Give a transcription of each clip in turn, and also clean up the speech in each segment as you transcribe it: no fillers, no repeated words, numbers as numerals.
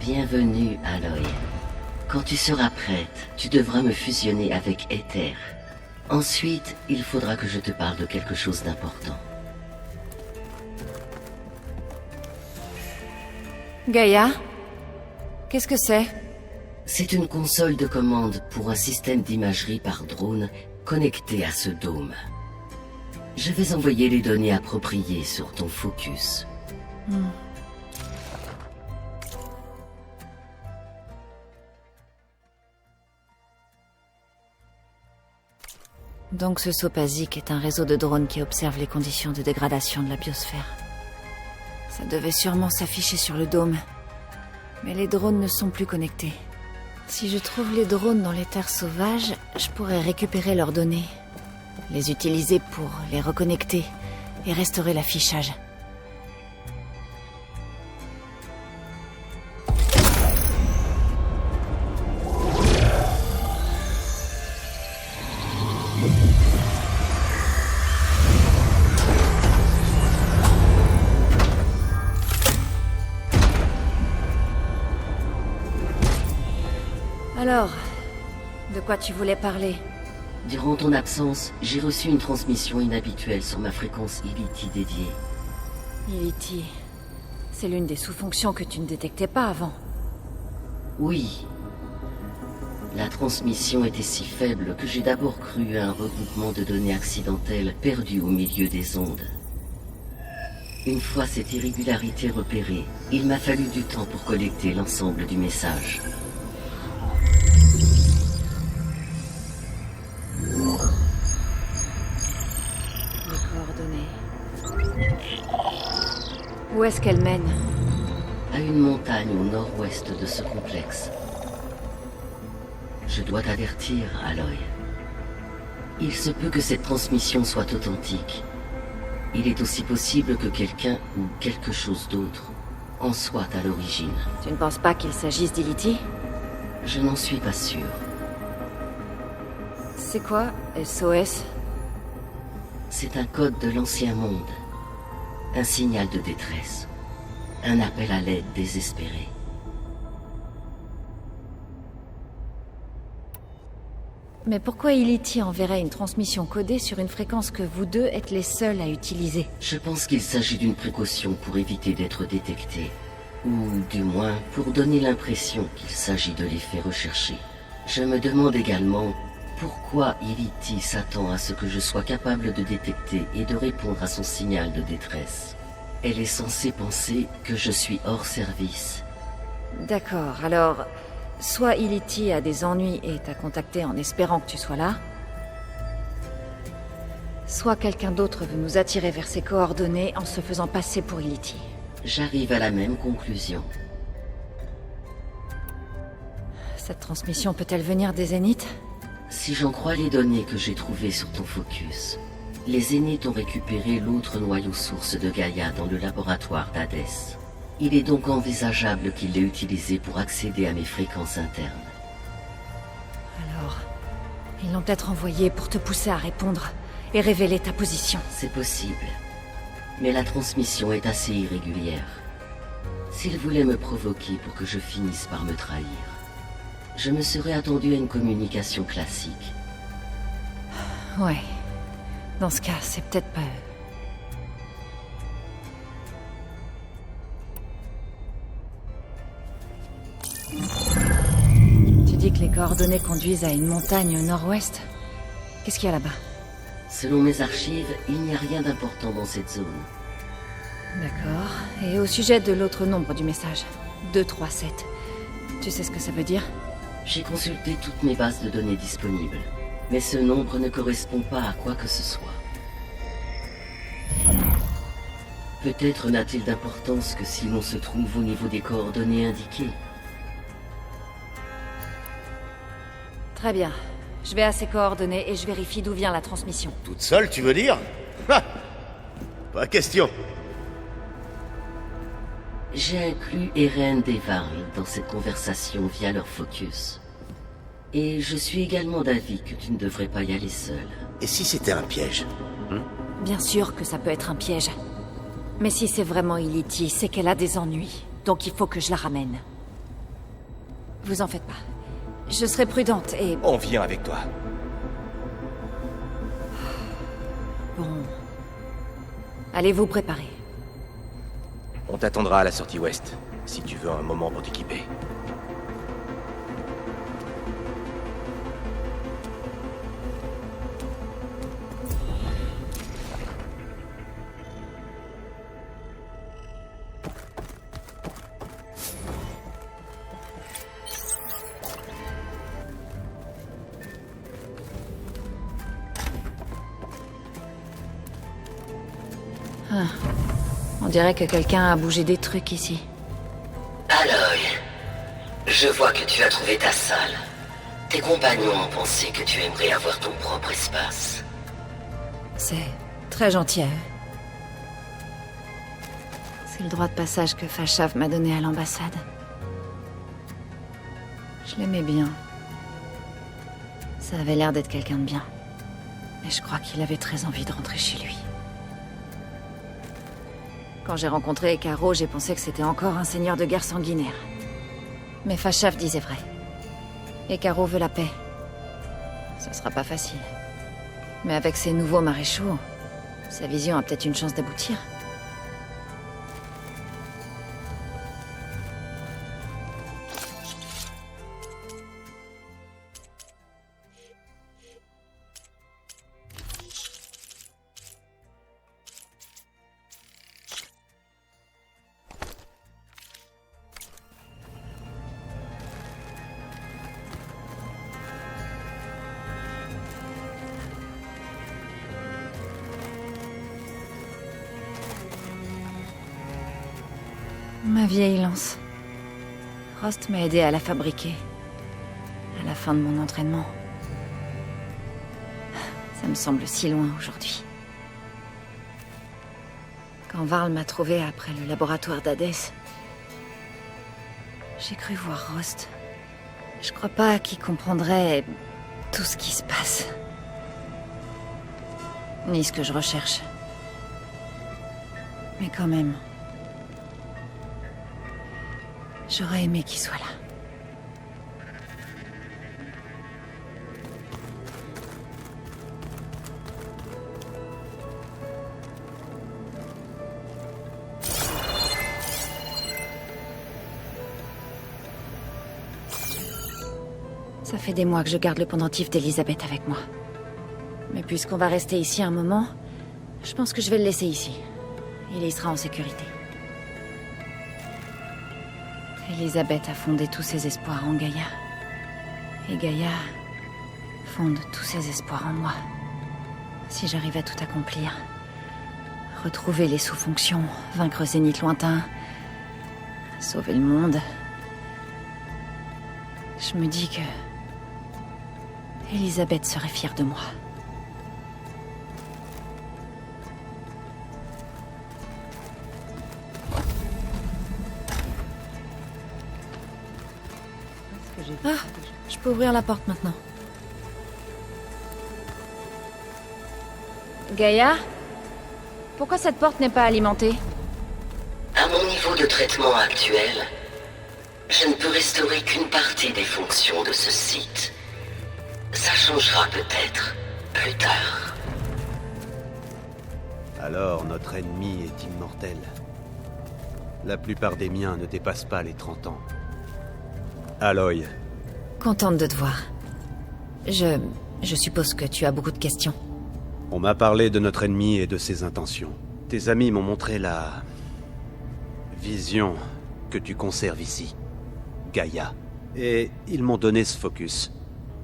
Bienvenue, Aloy. Quand tu seras prête, tu devras me fusionner avec Aether. Ensuite, il faudra que je te parle de quelque chose d'important. Gaïa? Qu'est-ce que c'est? C'est une console de commande pour un système d'imagerie par drone connecté à ce dôme. Je vais envoyer les données appropriées sur ton focus. Donc ce Sopazic est un réseau de drones qui observe les conditions de dégradation de la biosphère. Ça devait sûrement s'afficher sur le dôme. Mais les drones ne sont plus connectés. Si je trouve les drones dans les terres sauvages, je pourrais récupérer leurs données, les utiliser pour les reconnecter et restaurer l'affichage. Alors, de quoi tu voulais parler? Durant ton absence, j'ai reçu une transmission inhabituelle sur ma fréquence Ility dédiée. Ility, c'est l'une des sous-fonctions que tu ne détectais pas avant. Oui. La transmission était si faible que j'ai d'abord cru à un regroupement de données accidentelles perdues au milieu des ondes. Une fois cette irrégularité repérée, il m'a fallu du temps pour collecter l'ensemble du message. Où est-ce qu'elle mène? À une montagne au nord-ouest de ce complexe. Je dois t'avertir, Aloy. Il se peut que cette transmission soit authentique. Il est aussi possible que quelqu'un ou quelque chose d'autre en soit à l'origine. Tu ne penses pas qu'il s'agisse d'Ility? Je n'en suis pas sûr. C'est quoi, SOS? C'est un code de l'ancien monde. Un signal de détresse. Un appel à l'aide désespéré. Mais pourquoi Ility enverrait une transmission codée sur une fréquence que vous deux êtes les seuls à utiliser? Je pense qu'il s'agit d'une précaution pour éviter d'être détecté. Ou du moins pour donner l'impression qu'il s'agit de l'effet recherché. Je me demande également pourquoi Ility s'attend à ce que je sois capable de détecter et de répondre à son signal de détresse. Elle est censée penser que je suis hors service. D'accord, alors... Soit Ility a des ennuis et t'a contacté en espérant que tu sois là, soit quelqu'un d'autre veut nous attirer vers ses coordonnées en se faisant passer pour Ility. J'arrive à la même conclusion. Cette transmission peut-elle venir des Zéniths? Si j'en crois les données que j'ai trouvées sur ton focus, les Zéniths ont récupéré l'autre noyau source de Gaïa dans le laboratoire d'Hadès. Il est donc envisageable qu'il l'ait utilisé pour accéder à mes fréquences internes. Alors, ils l'ont peut-être envoyé pour te pousser à répondre et révéler ta position. C'est possible. Mais la transmission est assez irrégulière. S'ils voulaient me provoquer pour que je finisse par me trahir, je me serais attendu à une communication classique. Ouais. Dans ce cas, c'est peut-être pas eux. Tu dis que les coordonnées conduisent à une montagne au nord-ouest? Qu'est-ce qu'il y a là-bas? Selon mes archives, il n'y a rien d'important dans cette zone. D'accord. Et au sujet de l'autre nombre du message, 237, tu sais ce que ça veut dire? J'ai consulté toutes mes bases de données disponibles, mais ce nombre ne correspond pas à quoi que ce soit. Peut-être n'a-t-il d'importance que si l'on se trouve au niveau des coordonnées indiquées. Très bien. Je vais à ces coordonnées et je vérifie d'où vient la transmission. Toute seule, tu veux dire? Ha! Pas question. J'ai inclus Eren et Varl dans cette conversation via leur focus. Et je suis également d'avis que tu ne devrais pas y aller seul. Et si c'était un piège? Bien sûr que ça peut être un piège. Mais si c'est vraiment Ility, c'est qu'elle a des ennuis. Donc il faut que je la ramène. Vous en faites pas. Je serai prudente et... On vient avec toi. Bon... Allez vous préparer. On t'attendra à la sortie ouest, si tu veux un moment pour t'équiper. On dirait que quelqu'un a bougé des trucs ici. Aloy, je vois que tu as trouvé ta salle. Tes compagnons ont pensé que tu aimerais avoir ton propre espace. C'est très gentil à eux. C'est le droit de passage que Fashav m'a donné à l'ambassade. Je l'aimais bien. Ça avait l'air d'être quelqu'un de bien. Mais je crois qu'il avait très envie de rentrer chez lui. Quand j'ai rencontré Caro, j'ai pensé que c'était encore un seigneur de guerre sanguinaire. Mais Fashav disait vrai. Et Caro veut la paix. Ça sera pas facile. Mais avec ces nouveaux maréchaux, sa vision a peut-être une chance d'aboutir. Ma vieille lance. Rost m'a aidé à la fabriquer. À la fin de mon entraînement. Ça me semble si loin aujourd'hui. Quand Varl m'a trouvé après le laboratoire d'Hadès, j'ai cru voir Rost. Je crois pas qu'il comprendrait tout ce qui se passe. Ni ce que je recherche. Mais quand même... J'aurais aimé qu'il soit là. Ça fait des mois que je garde le pendentif d'Elisabeth avec moi. Mais puisqu'on va rester ici un moment, je pense que je vais le laisser ici. Il y sera en sécurité. Elisabeth a fondé tous ses espoirs en Gaïa. Et Gaïa fonde tous ses espoirs en moi. Si j'arrive à tout accomplir, retrouver les sous-fonctions, vaincre Zénith lointain, sauver le monde, je me dis que Elisabeth serait fière de moi. Ah, je peux ouvrir la porte maintenant. Gaïa? Pourquoi cette porte n'est pas alimentée? À mon niveau de traitement actuel, je ne peux restaurer qu'une partie des fonctions de ce site. Ça changera peut-être plus tard. Alors, notre ennemi est immortel. La plupart des miens ne dépassent pas les 30 ans. Aloy. Contente de te voir. Je suppose que tu as beaucoup de questions. On m'a parlé de notre ennemi et de ses intentions. Tes amis m'ont montré la... vision que tu conserves ici. Gaïa. Et ils m'ont donné ce focus.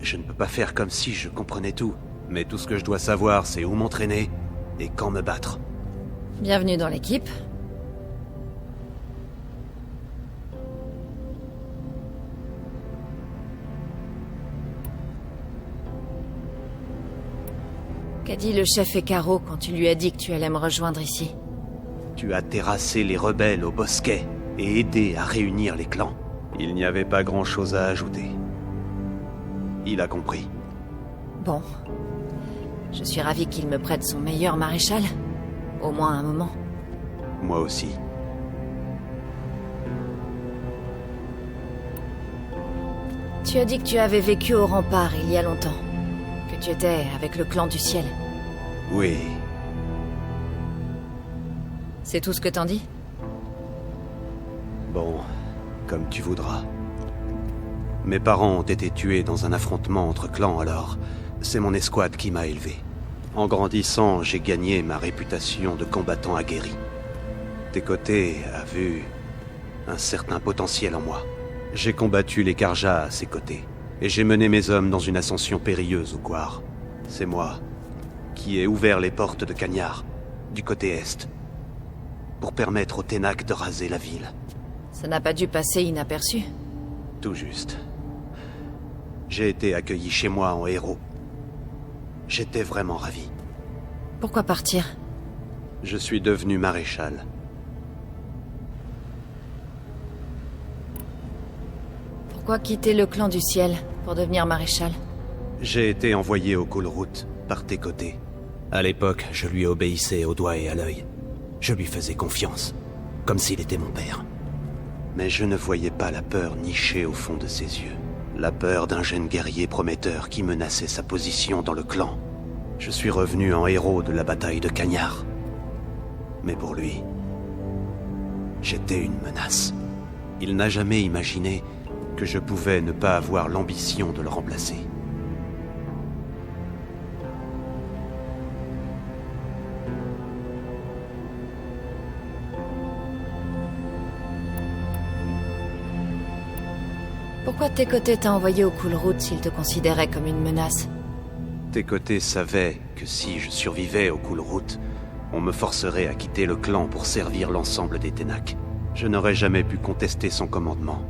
Je ne peux pas faire comme si je comprenais tout. Mais tout ce que je dois savoir, c'est où m'entraîner et quand me battre. Bienvenue dans l'équipe. Qu'a dit le chef Ekaro quand tu lui as dit que tu allais me rejoindre ici? Tu as terrassé les rebelles au bosquet et aidé à réunir les clans. Il n'y avait pas grand-chose à ajouter. Il a compris. Bon. Je suis ravie qu'il me prête son meilleur maréchal. Au moins un moment. Moi aussi. Tu as dit que tu avais vécu au rempart il y a longtemps. Que tu étais avec le clan du ciel. Oui, C'est tout ce que t'en dis? bon, comme tu voudras. Mes parents ont été tués dans un affrontement entre clans, alors c'est mon escouade qui m'a élevé. En grandissant, j'ai gagné ma réputation de combattant aguerri. Tékoté a vu un certain potentiel en moi. J'ai combattu les Karja à ses côtés, et j'ai mené mes hommes dans une ascension périlleuse au Gwar. C'est moi qui ai ouvert les portes de Cagnard, du côté est, pour permettre aux Ténac de raser la ville. Ça n'a pas dû passer inaperçu. Tout juste. J'ai été accueilli chez moi en héros. J'étais vraiment ravi. Pourquoi partir? Je suis devenu maréchal. Pourquoi quitter le clan du ciel pour devenir maréchal? J'ai été envoyé au Coolroot par tes côtés. À l'époque, je lui obéissais au doigt et à l'œil. Je lui faisais confiance, comme s'il était mon père. Mais je ne voyais pas la peur nichée au fond de ses yeux. La peur d'un jeune guerrier prometteur qui menaçait sa position dans le clan. Je suis revenu en héros de la bataille de Cagnard. Mais pour lui, j'étais une menace. Il n'a jamais imaginé que je pouvais ne pas avoir l'ambition de le remplacer. Pourquoi Tékoté t'a envoyé au Coolroot s'il te considérait comme une menace? Tékoté savait que si je survivais au Coolroot, on me forcerait à quitter le clan pour servir l'ensemble des Ténac. Je n'aurais jamais pu contester son commandement,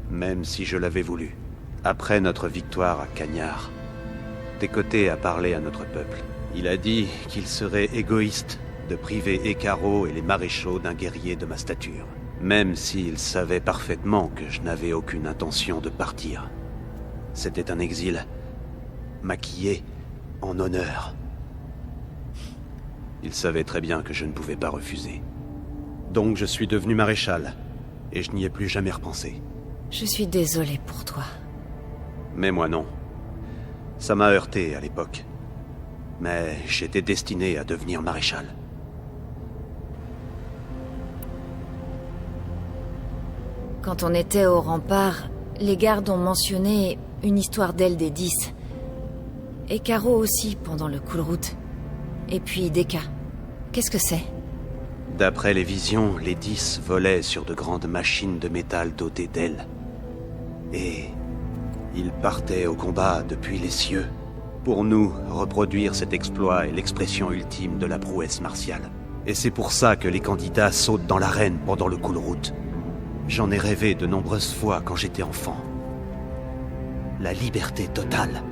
même si je l'avais voulu. Après notre victoire à Cagnard, Tékoté a parlé à notre peuple. Il a dit qu'il serait égoïste de priver Hécaro et les maréchaux d'un guerrier de ma stature. Même s'il savait parfaitement que je n'avais aucune intention de partir. C'était un exil maquillé en honneur. Il savait très bien que je ne pouvais pas refuser. Donc je suis devenu maréchal, et je n'y ai plus jamais repensé. Je suis désolée pour toi. Mais moi non. Ça m'a heurté à l'époque. Mais j'étais destiné à devenir maréchal. Quand on était au rempart, les gardes ont mentionné une histoire d'elle des 10. Et Caro aussi, pendant le Coolroot. Et puis Deka. Qu'est-ce que c'est? D'après les visions, les 10 volaient sur de grandes machines de métal dotées d'ailes. Et ils partaient au combat depuis les cieux. Pour nous, reproduire cet exploit est l'expression ultime de la prouesse martiale. Et c'est pour ça que les candidats sautent dans l'arène pendant le Coolroot. J'en ai rêvé de nombreuses fois quand j'étais enfant. La liberté totale.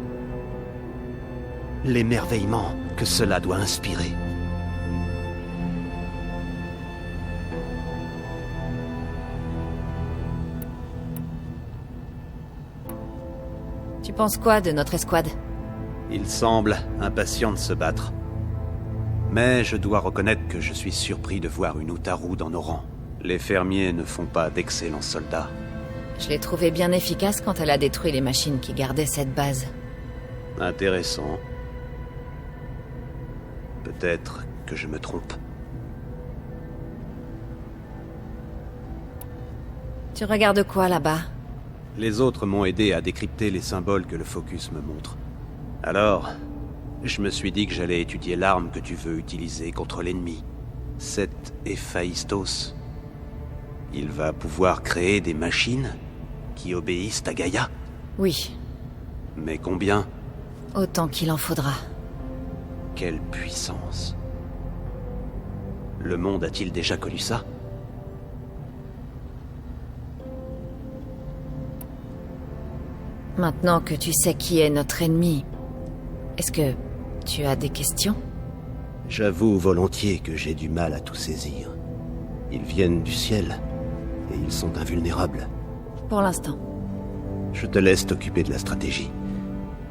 L'émerveillement que cela doit inspirer. Tu penses quoi de notre escouade? Il semble impatient de se battre. Mais je dois reconnaître que je suis surpris de voir une Utaru dans nos rangs. Les fermiers ne font pas d'excellents soldats. Je l'ai trouvée bien efficace quand elle a détruit les machines qui gardaient cette base. Intéressant. Peut-être que je me trompe. Tu regardes quoi là-bas? Les autres m'ont aidé à décrypter les symboles que le focus me montre. Alors, je me suis dit que j'allais étudier l'arme que tu veux utiliser contre l'ennemi. Cet Héphaïstos. Il va pouvoir créer des machines qui obéissent à Gaïa? Oui, Mais combien? autant qu'il en faudra. Quelle puissance. Le monde a-t-il déjà connu ça? Maintenant que tu sais qui est notre ennemi, est-ce que tu as des questions? J'avoue volontiers que j'ai du mal à tout saisir. Ils viennent du ciel, et ils sont invulnérables. Pour l'instant. Je te laisse t'occuper de la stratégie.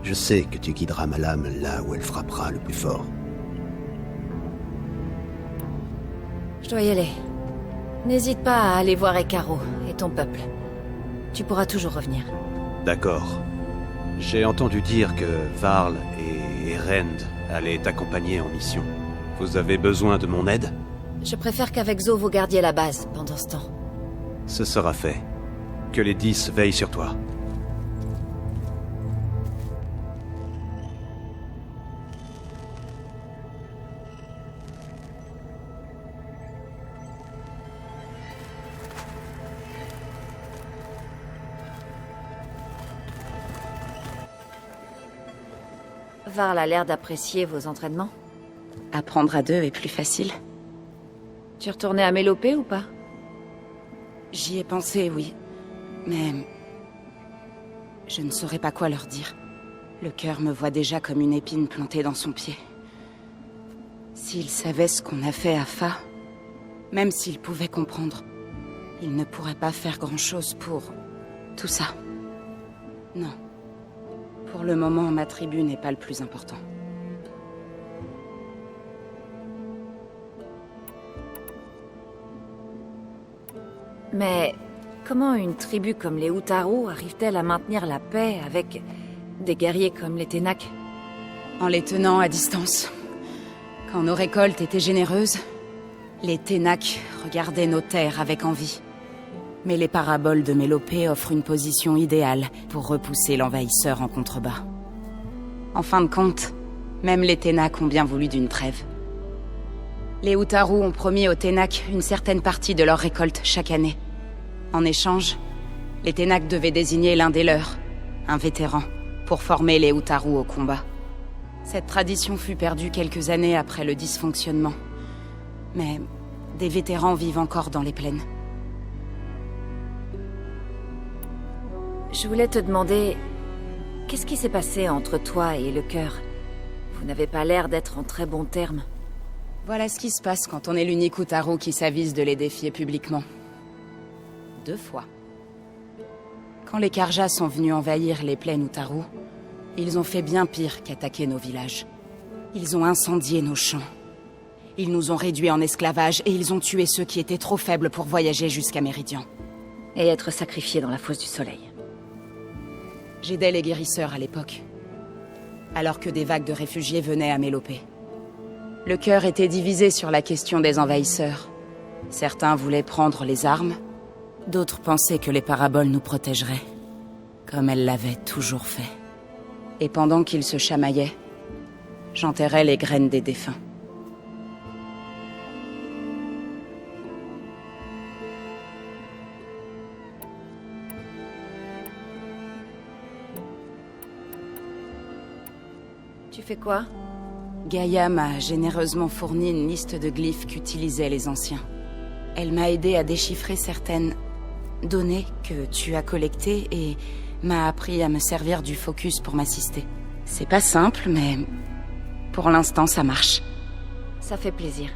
Je sais que tu guideras ma lame là où elle frappera le plus fort. Je dois y aller. N'hésite pas à aller voir Hécaro et ton peuple. Tu pourras toujours revenir. D'accord. J'ai entendu dire que Varl et Rend allaient t'accompagner en mission. Vous avez besoin de mon aide? Je préfère qu'avec Zo vous gardiez la base pendant ce temps. Ce sera fait. Que les 10 veillent sur toi. Varl a l'air d'apprécier vos entraînements. Apprendre à deux est plus facile. Tu retournais à Mélopée ou pas? J'y ai pensé, oui. Mais... je ne saurais pas quoi leur dire. Le cœur me voit déjà comme une épine plantée dans son pied. S'ils savaient ce qu'on a fait à Fa, même s'ils pouvaient comprendre, ils ne pourraient pas faire grand-chose pour... tout ça. Non. Pour le moment, ma tribu n'est pas le plus important. Mais comment une tribu comme les Utaru arrive-t-elle à maintenir la paix avec des guerriers comme les Ténac? En les tenant à distance. Quand nos récoltes étaient généreuses, les Ténac regardaient nos terres avec envie. Mais les paraboles de Mélopée offrent une position idéale pour repousser l'envahisseur en contrebas. En fin de compte, même les Ténac ont bien voulu d'une trêve. Les Utaru ont promis aux Ténac une certaine partie de leur récolte chaque année. En échange, les Ténac devaient désigner l'un des leurs, un vétéran, pour former les Utaru au combat. Cette tradition fut perdue quelques années après le dysfonctionnement. Mais des vétérans vivent encore dans les plaines. Je voulais te demander... qu'est-ce qui s'est passé entre toi et le cœur? Vous n'avez pas l'air d'être en très bons termes. Voilà ce qui se passe quand on est l'unique Utaru qui s'avise de les défier publiquement. 2 fois. Quand les Karjas sont venus envahir les plaines Utaru, ils ont fait bien pire qu'attaquer nos villages. Ils ont incendié nos champs. Ils nous ont réduits en esclavage et ils ont tué ceux qui étaient trop faibles pour voyager jusqu'à Méridian. Et être sacrifié dans la fosse du soleil. J'aidais les guérisseurs à l'époque, alors que des vagues de réfugiés venaient à Mélopée. Le cœur était divisé sur la question des envahisseurs. Certains voulaient prendre les armes, d'autres pensaient que les paraboles nous protégeraient, comme elles l'avaient toujours fait. Et pendant qu'ils se chamaillaient, j'enterrais les graines des défunts. Tu fais quoi? Gaïa m'a généreusement fourni une liste de glyphes qu'utilisaient les anciens. Elle m'a aidé à déchiffrer certaines données que tu as collectées et m'a appris à me servir du focus pour m'assister. C'est pas simple, mais pour l'instant ça marche. Ça fait plaisir.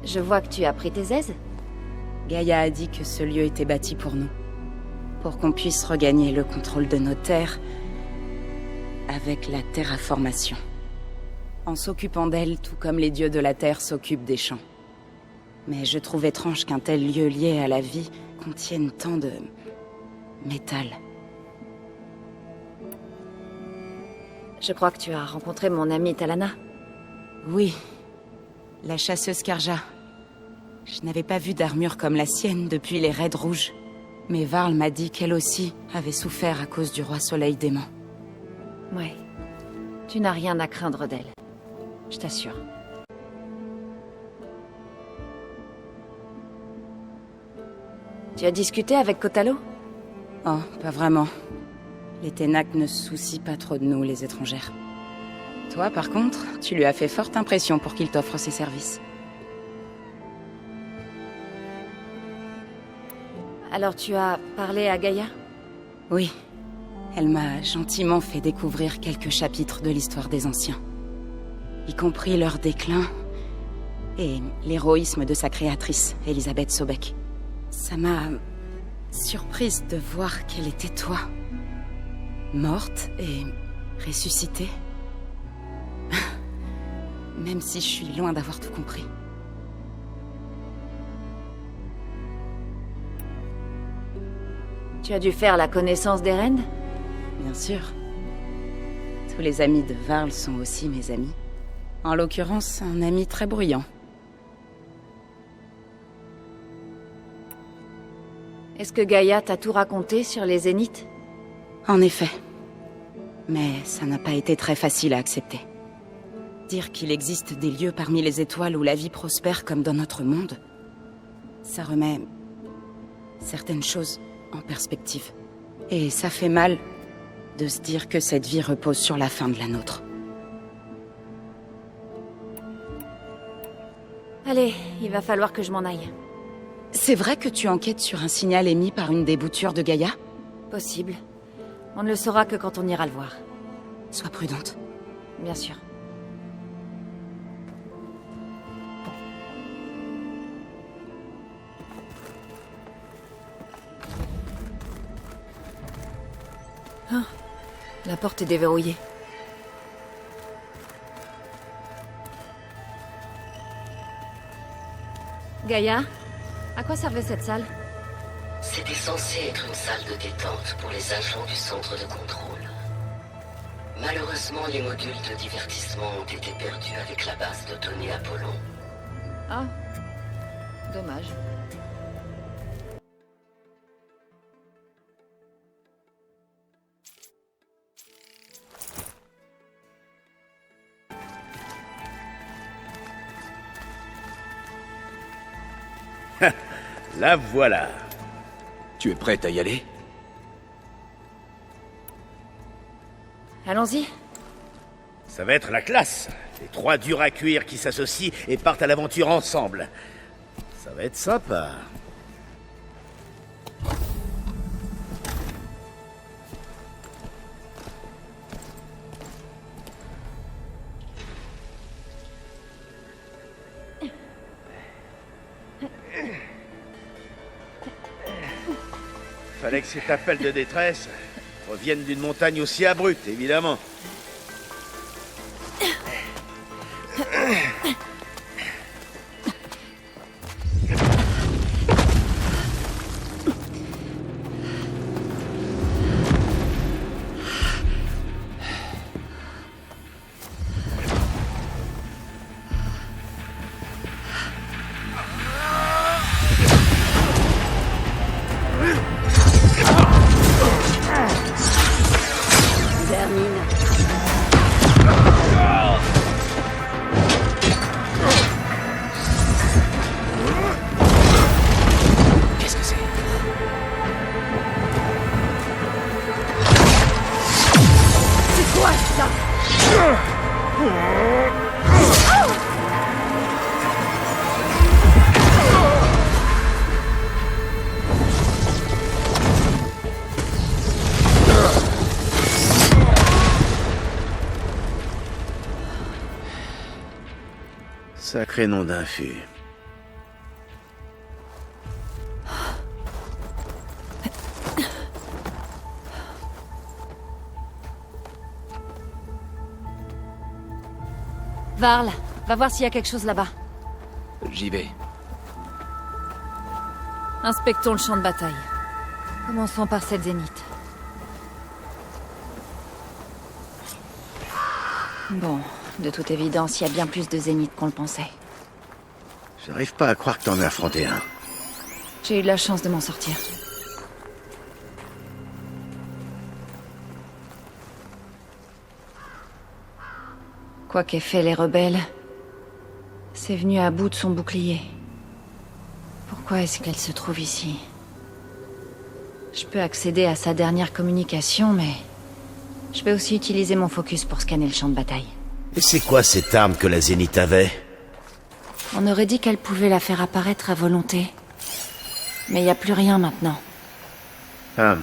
Je vois que tu as pris tes aises. Gaïa a dit que ce lieu était bâti pour nous. Pour qu'on puisse regagner le contrôle de nos terres avec la terraformation. En s'occupant d'elle, tout comme les dieux de la terre s'occupent des champs. Mais je trouve étrange qu'un tel lieu lié à la vie contienne tant de... métal. Je crois que tu as rencontré mon amie Talana. Oui, la chasseuse Karja. Je n'avais pas vu d'armure comme la sienne depuis les raids rouges. Mais Varl m'a dit qu'elle aussi avait souffert à cause du roi soleil dément. Ouais. Tu n'as rien à craindre d'elle. Je t'assure. Tu as discuté avec Kotalo? Oh, pas vraiment. Les Ténac ne se soucient pas trop de nous, les étrangères. Toi, par contre, tu lui as fait forte impression pour qu'il t'offre ses services. Alors tu as parlé à Gaïa? Oui. Elle m'a gentiment fait découvrir quelques chapitres de l'histoire des anciens. Y compris leur déclin et l'héroïsme de sa créatrice, Elisabeth Sobek. Ça m'a surprise de voir qu'elle était toi. Morte et ressuscitée. Même si je suis loin d'avoir tout compris. Tu as dû faire la connaissance d'Eren? Bien sûr. Tous les amis de Varl sont aussi mes amis. En l'occurrence, un ami très bruyant. Est-ce que Gaïa t'a tout raconté sur les Zéniths? En effet. Mais ça n'a pas été très facile à accepter. Dire qu'il existe des lieux parmi les étoiles où la vie prospère comme dans notre monde, ça remet certaines choses en perspective. Et ça fait mal de se dire que cette vie repose sur la fin de la nôtre. Allez, il va falloir que je m'en aille. C'est vrai que tu enquêtes sur un signal émis par une des boutures de Gaïa? Possible. On ne le saura que quand on ira le voir. Sois prudente. Bien sûr. Ah, la porte est déverrouillée. Gaïa, à quoi servait cette salle? C'était censé être une salle de détente pour les agents du centre de contrôle. Malheureusement, les modules de divertissement ont été perdus avec la base de données Apollon. Ah, dommage. La voilà. Tu es prête à y aller? Allons-y. Ça va être la classe. Les trois durs à cuire qui s'associent et partent à l'aventure ensemble. Ça va être sympa. Fallait que cet appel de détresse revienne d'une montagne aussi abrupte, évidemment. Sacré nom d'infus. Varl, va voir s'il y a quelque chose là-bas. J'y vais. Inspectons le champ de bataille. Commençons par cette zénith. Bon, de toute évidence, il y a bien plus de zéniths qu'on le pensait. J'arrive pas à croire que t'en aies affronté un. J'ai eu de la chance de m'en sortir. Quoi qu'aient fait les rebelles, c'est venu à bout de son bouclier. Pourquoi est-ce qu'elle se trouve ici? Je peux accéder à sa dernière communication, mais je vais aussi utiliser mon focus pour scanner le champ de bataille. Et c'est quoi cette arme que la Zénith avait? On aurait dit qu'elle pouvait la faire apparaître à volonté. Mais il n'y a plus rien maintenant. Ah.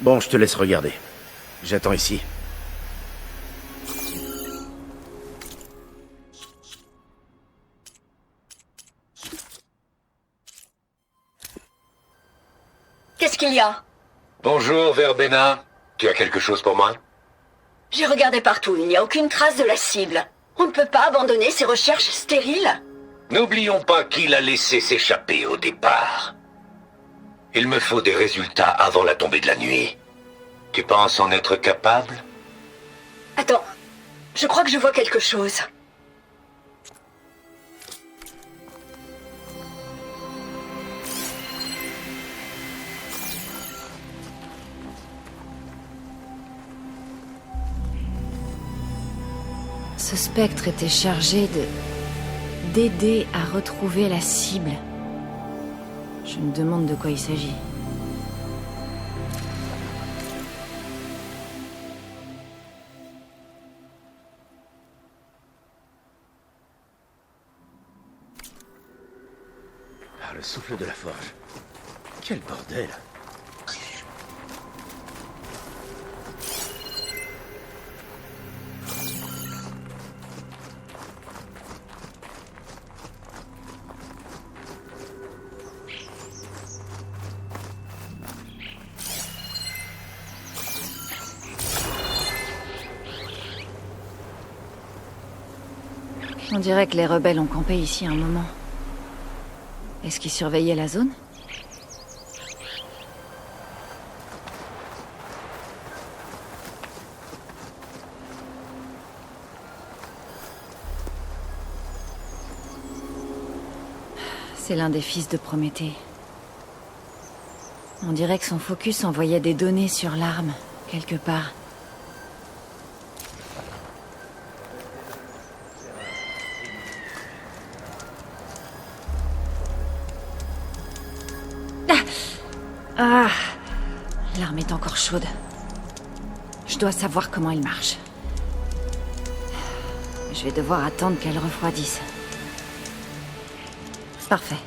Bon, je te laisse regarder. J'attends ici. Qu'est-ce qu'il y a? Bonjour, Verbena. Tu as quelque chose pour moi? J'ai regardé partout, il n'y a aucune trace de la cible. On ne peut pas abandonner ces recherches stériles? N'oublions pas qui l'a laissé s'échapper au départ. Il me faut des résultats avant la tombée de la nuit. Tu penses en être capable? Attends, je crois que je vois quelque chose. Ce spectre était chargé d'aider à retrouver la cible. Je me demande de quoi il s'agit. Par le souffle de la forge. Quel bordel! On dirait que les rebelles ont campé ici un moment. Est-ce qu'ils surveillaient la zone? C'est l'un des fils de Prométhée. On dirait que son focus envoyait des données sur l'arme, quelque part. Ah! L'arme est encore chaude. Je dois savoir comment elle marche. Je vais devoir attendre qu'elle refroidisse. Parfait.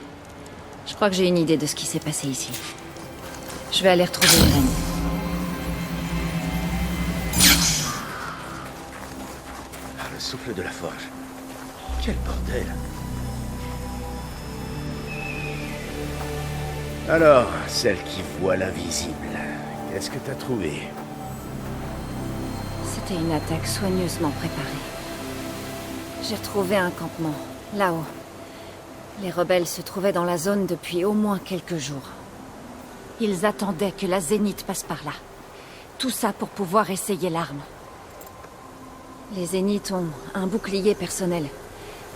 Je crois que j'ai une idée de ce qui s'est passé ici. Je vais aller retrouver Irène. Par le souffle de la forge. Quel bordel! Alors, celle qui voit l'invisible, qu'est-ce que t'as trouvé? C'était une attaque soigneusement préparée. J'ai retrouvé un campement, là-haut. Les rebelles se trouvaient dans la zone depuis au moins quelques jours. Ils attendaient que la Zénith passe par là. Tout ça pour pouvoir essayer l'arme. Les Zéniths ont un bouclier personnel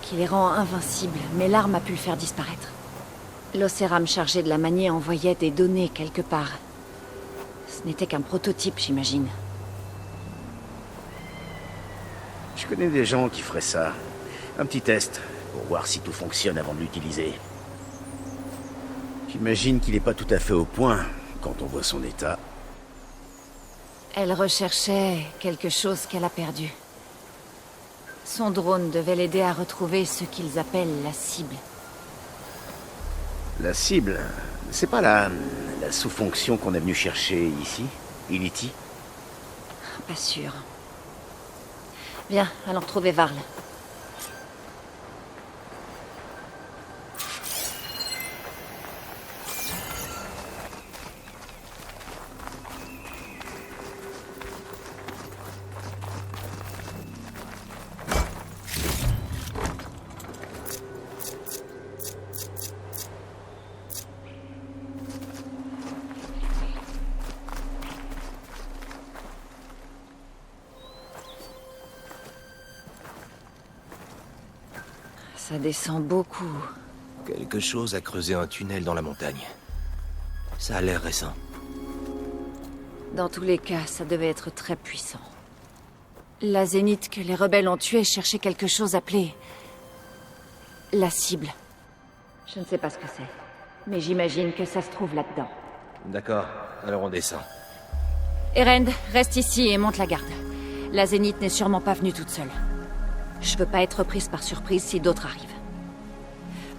qui les rend invincibles, mais l'arme a pu le faire disparaître. L'Océram chargé de la manier envoyait des données quelque part. Ce n'était qu'un prototype, j'imagine. Je connais des gens qui feraient ça. Un petit test, pour voir si tout fonctionne avant de l'utiliser. J'imagine qu'il n'est pas tout à fait au point, quand on voit son état. Elle recherchait quelque chose qu'elle a perdu. Son drone devait l'aider à retrouver ce qu'ils appellent la cible. La cible, c'est pas la sous-fonction qu'on est venu chercher ici, Ility? Pas sûr. Viens, allons retrouver Varl. Ça descend beaucoup. Quelque chose a creusé un tunnel dans la montagne. Ça a l'air récent. Dans tous les cas, ça devait être très puissant. La Zénith que les rebelles ont tuée cherchait quelque chose appelé... la cible. Je ne sais pas ce que c'est, mais j'imagine que ça se trouve là-dedans. D'accord, alors on descend. Erend, reste ici et monte la garde. La Zénith n'est sûrement pas venue toute seule. Je veux pas être prise par surprise si d'autres arrivent.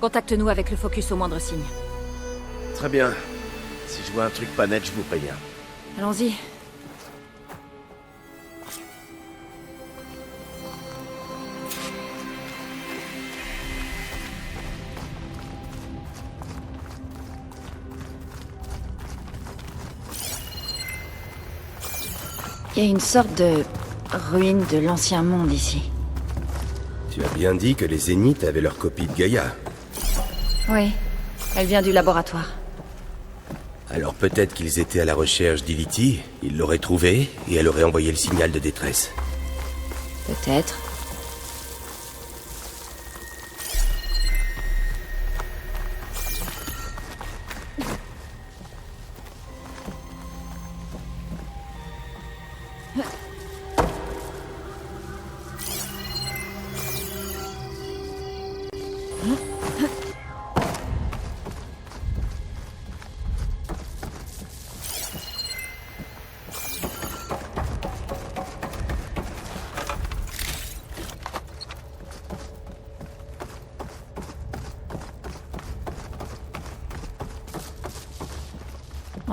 Contacte-nous avec le focus au moindre signe. Très bien. Si je vois un truc pas net, je vous préviens. Allons-y. Il y a une sorte de ruine de l'ancien monde ici. Tu as bien dit que les Zéniths avaient leur copie de Gaïa. Oui, elle vient du laboratoire. Alors peut-être qu'ils étaient à la recherche d'Ility, ils l'auraient trouvée, et elle aurait envoyé le signal de détresse. Peut-être.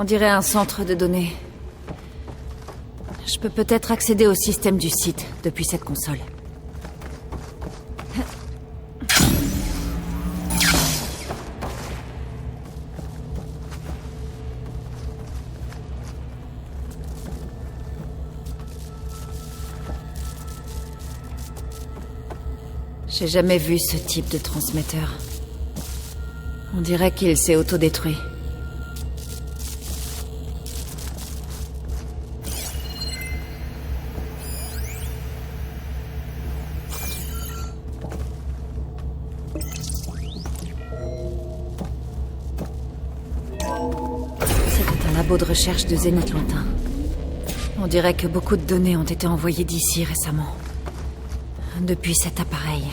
On dirait un centre de données. Je peux peut-être accéder au système du site depuis cette console. J'ai jamais vu ce type de transmetteur. On dirait qu'il s'est autodétruit. De recherche de Zénith lointain. On dirait que beaucoup de données ont été envoyées d'ici récemment. Depuis cet appareil.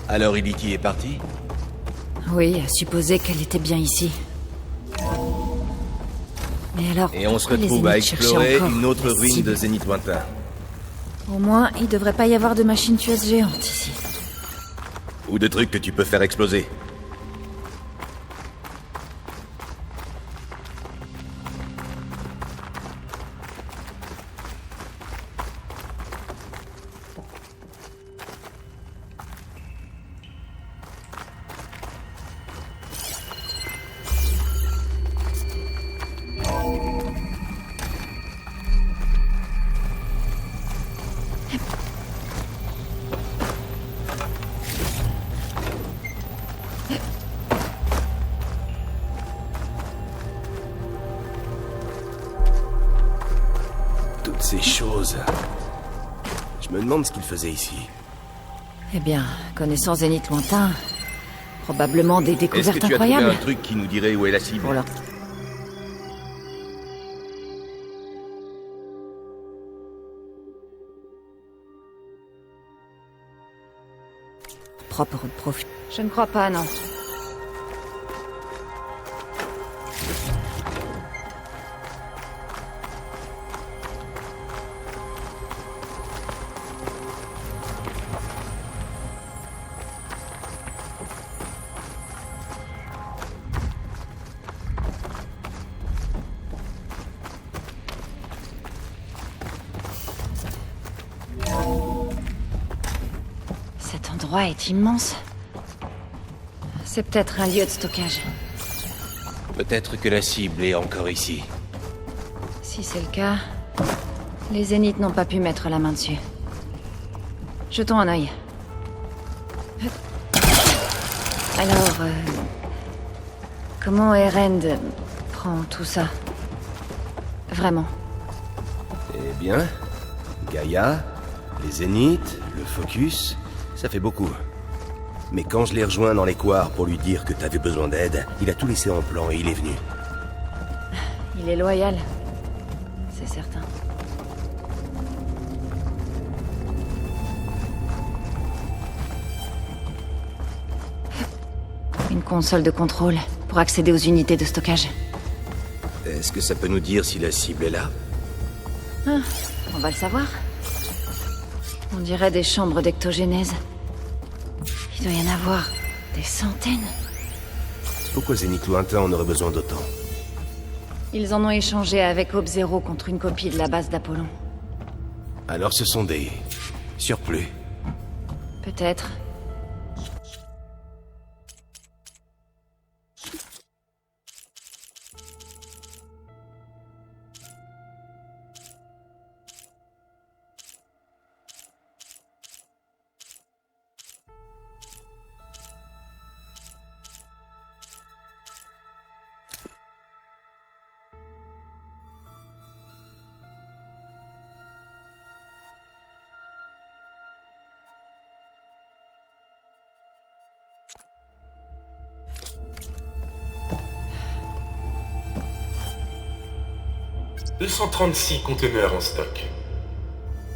Alors Ility est partie? Oui, à supposer qu'elle était bien ici. Mais alors, et on se pourquoi les retrouve à Zéniths cherchaient explorer encore une autre des ruine cibles? de Zénith lointain. Au moins, il devrait pas y avoir de machines tueuses géantes ici. Ou de trucs que tu peux faire exploser. Ces choses... Je me demande ce qu'ils faisaient ici. Eh bien, connaissant Zénith lointain, probablement des Est-ce découvertes que tu as trouvé incroyables. un truc qui nous dirait où est la cible? Pour leur... propre profit. Je ne crois pas, non. Cet endroit est immense. C'est peut-être un lieu de stockage. Peut-être que la cible est encore ici. Si c'est le cas, les Zéniths n'ont pas pu mettre la main dessus. Jetons un œil. Alors, comment Erend prend tout ça? Vraiment. Eh bien, Gaïa, les Zéniths, le Focus, ça fait beaucoup. Mais quand je l'ai rejoint dans les couloirs pour lui dire que t'avais besoin d'aide, il a tout laissé en plan et il est venu. Il est loyal. C'est certain. Une console de contrôle pour accéder aux unités de stockage. Est-ce que ça peut nous dire si la cible est là? Ah, on va le savoir. On dirait des chambres d'ectogénèse. Il doit y en avoir des centaines. Pourquoi Zénith lointain en aurait besoin d'autant? Ils en ont échangé avec Hope Zero contre une copie de la base d'Apollon. Alors ce sont des... surplus. Peut-être. 236 conteneurs en stock.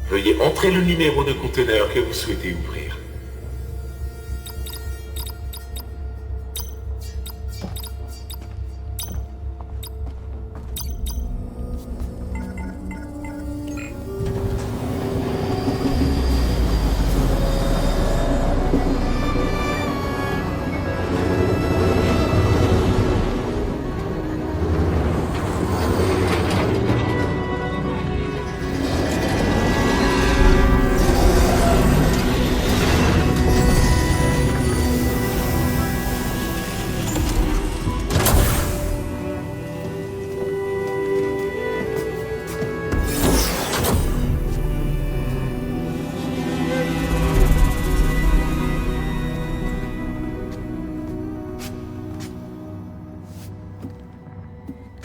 Veuillez entrer le numéro de conteneur que vous souhaitez ouvrir.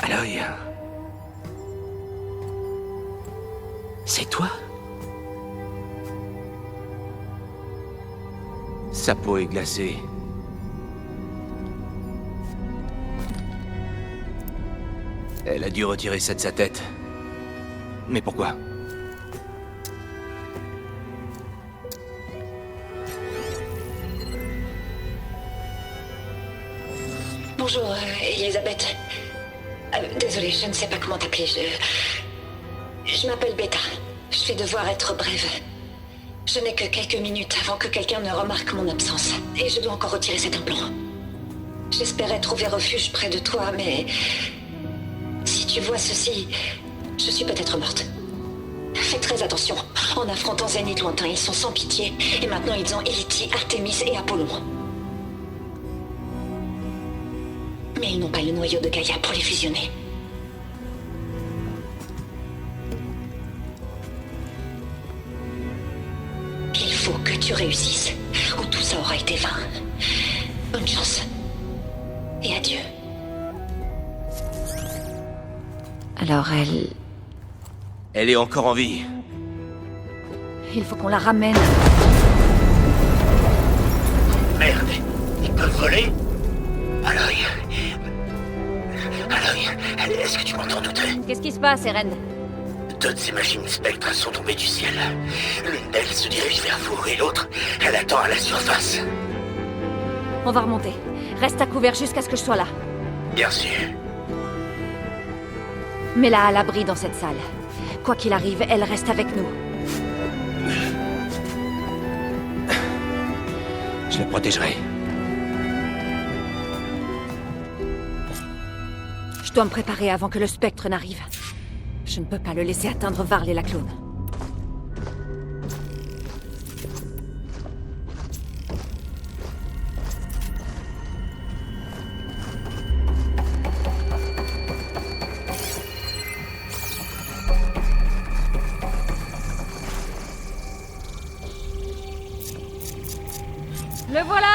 Aloy. C'est toi? Sa peau est glacée. Elle a dû retirer ça de sa tête. Mais pourquoi? Bonjour, Elisabeth. Désolée, je ne sais pas comment t'appeler. Je m'appelle Beta. Je vais devoir être brève. Je n'ai que quelques minutes avant que quelqu'un ne remarque mon absence. Et je dois encore retirer cet implant. J'espérais trouver refuge près de toi, mais... si tu vois ceci, je suis peut-être morte. Fais très attention. En affrontant Zénith lointain, ils sont sans pitié. Et maintenant, ils ont Eliti, Artemis et Apollon. Mais ils n'ont pas le noyau de Gaïa pour les fusionner. Il faut que tu réussisses, ou tout ça aura été vain. Bonne chance. Et adieu. Alors elle... Elle est encore en vie. Il faut qu'on la ramène. Merde, ils peuvent voler? Aloy, est-ce que tu m'entends douter? Qu'est-ce qui se passe, Eren? Deux de ces machines spectres sont tombées du ciel. L'une d'elles se dirige vers vous et l'autre, elle attend à la surface. On va remonter. Reste à couvert jusqu'à ce que je sois là. Bien sûr. Mets-la à l'abri dans cette salle. Quoi qu'il arrive, elle reste avec nous. Je la protégerai. Je dois me préparer avant que le spectre n'arrive. Je ne peux pas le laisser atteindre Varl et la clone. Le voilà!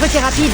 C'est rapide.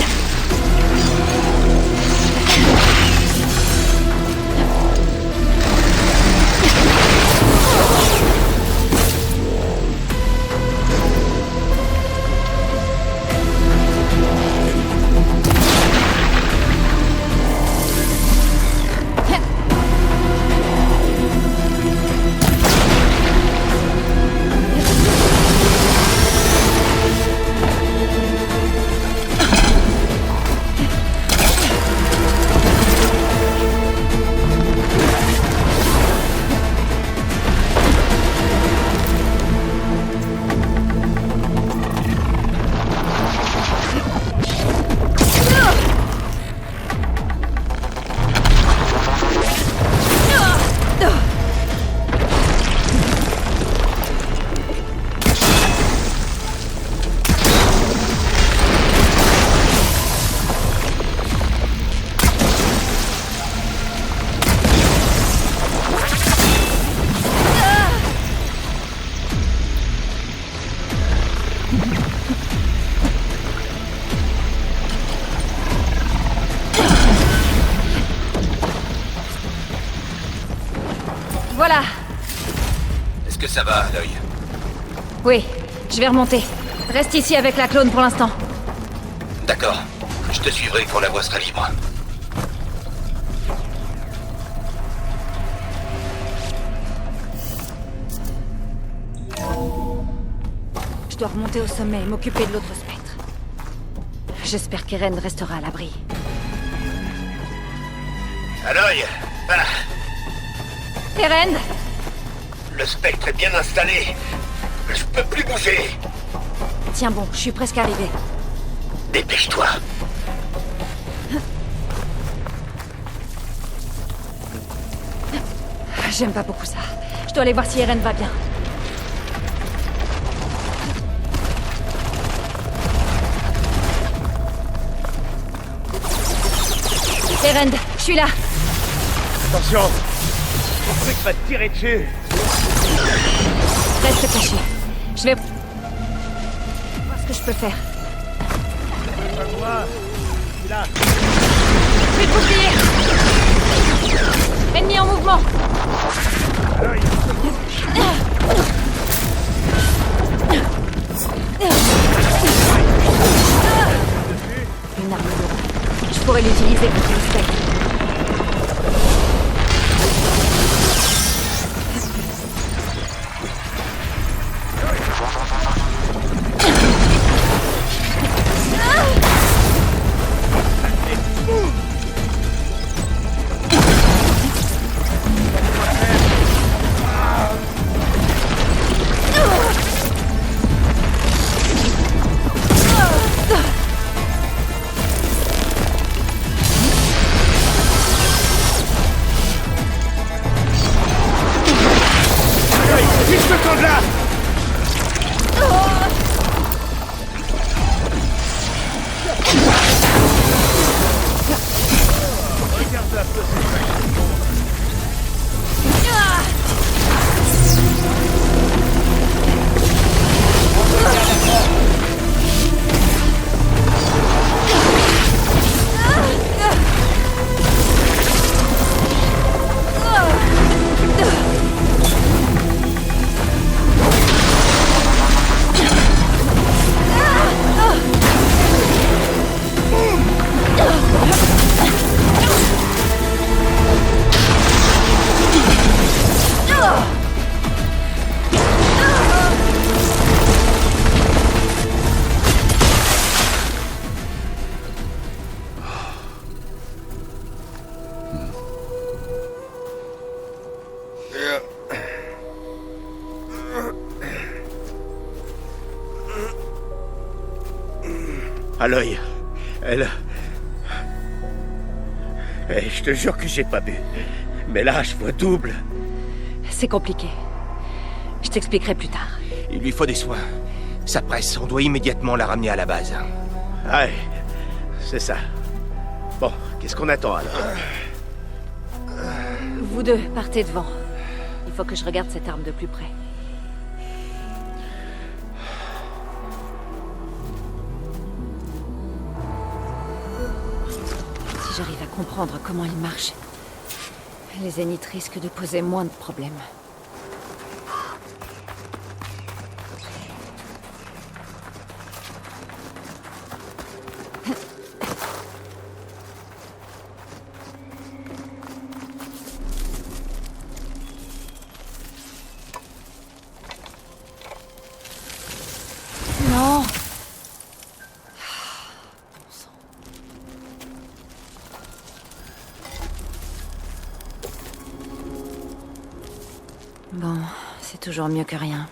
ça va, l'œil? Oui, je vais remonter. Reste ici avec la clone pour l'instant. D'accord. Je te suivrai quand la voie sera libre. Je dois remonter au sommet et m'occuper de l'autre spectre. J'espère qu'Eren restera à l'abri. À l'œil. Voilà. Eren! Le spectre est bien installé. Je peux plus bouger. Tiens bon, je suis presque arrivé. Dépêche-toi. J'aime pas beaucoup ça. Je dois aller voir si Eren va bien. Eren, je suis là. Attention. Le truc va te tirer dessus. Reste caché. Je vais voir ce que je peux faire. Moi, je suis là. Plus de bouclier. Ennemi en mouvement. Une arme lourde. Je pourrais l'utiliser contre le spectre. À l'œil. Elle... je te jure que j'ai pas bu. Mais là, je vois double. C'est compliqué. Je t'expliquerai plus tard. Il lui faut des soins. Ça presse, on doit immédiatement la ramener à la base. Ouais, c'est ça. Bon, qu'est-ce qu'on attend alors? Vous deux, partez devant. Il faut que je regarde cette arme de plus près. Si j'arrive à comprendre comment il marche, les zéniths risquent de poser moins de problèmes. Non. Bon, c'est toujours mieux que rien.